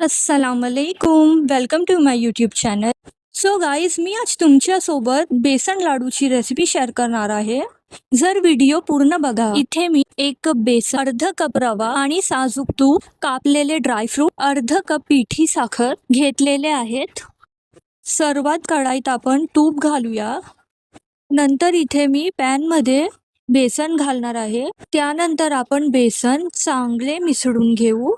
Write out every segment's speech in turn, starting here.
अस्सलाम वालेकुम, welcome to my YouTube channel. So guys, मी आज तुमच्यासोबत बेसन लाडूची रेसिपी शेअर करणार आहे. जर व्हिडिओ पूर्ण बघा. इथे मी 1 कप बेसन, अर्धा कप रवा आणि साजूक तूप, कापलेले ड्रायफ्रूट, अर्धा कप पिठी साखर घेतलेले आहेत. सर्वात कढाईत आपण तूप घालूया. नंतर इथे मी पॅन मध्ये बेसन घालणार आहे. त्यानंतर आपण बेसन चांगले मिसळून घेऊ.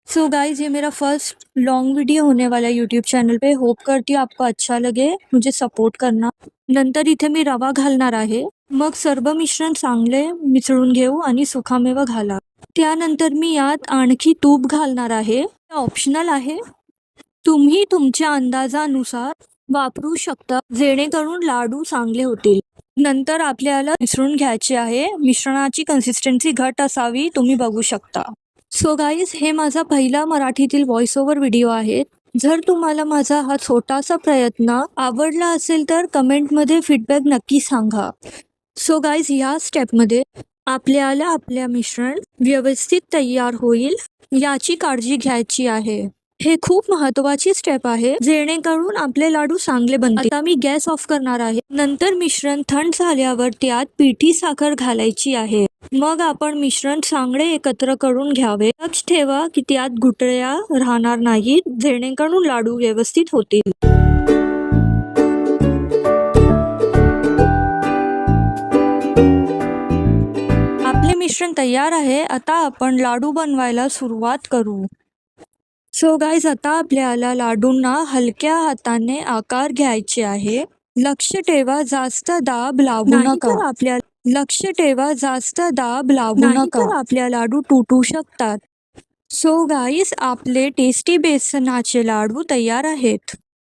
सो गाइज, ये मेरा फर्स्ट लॉन्ग वीडियो होने वाला है यूट्यूब चैनल पे. होप करती हूँ आपको अच्छा लगे, मुझे सपोर्ट करना. नंतर इथे मी रवा घालणार आहे. मग सर्व मिश्रण चांगले मिसळून घेऊ आणि सुकामेवा घाला. त्यानंतर मी यात आणखी तूप घालणार आहे. ऑप्शनल आहे, तुम्ही तुमच्या अंदाजानुसार वापरू शकता, जेणेकरून लाडू चांगले होतील. नंतर आपल्याला मिसळून घ्यायचे आहे. मिश्रणाची कन्सिस्टन्सी घट असावी, तुम्ही बघू शकता. सो गाईज, हे माझा पहिला मराठीतील व्हॉइस ओव्हर व्हिडिओ आहे. जर तुम्हाला माझा हा छोटासा प्रयत्न आवडला असेल तर कमेंटमध्ये फीडबॅक नक्की सांगा. सो गाईज, ह्या स्टेपमध्ये आपल्याला आपल्या मिश्रण व्यवस्थित तयार होईल याची काळजी घ्यायची आहे. हे खूप महत्त्वाची स्टेप आहे, जेणेकरून आपले लाडू चांगले बनतील. आता मी गॅस ऑफ करणार आहे. नंतर मिश्रण थंड झाल्यावर त्यात पिठी साखर घालायची आहे. मग आपण मिश्रण चांगले एकत्र करून घ्यावे. लक्ष ठेवा की त्यात गुठळ्या राहणार नाहीत, जेणेकरून लाडू व्यवस्थित होतील. आपले मिश्रण तयार आहे. आता आपण लाडू बनवायला सुरुवात करू. सो गाईज, आता आपल्याला लाडूंना हलक्या हाताने आकार घ्यायचे आहे. लक्ष ठेवा, जास्त दाब लागू नका. जास्त दाब लागू नका, आपल्या लाडू तुटू शकतात. सो गाईज, आपले टेस्टी बेसनाचे लाडू तयार आहेत.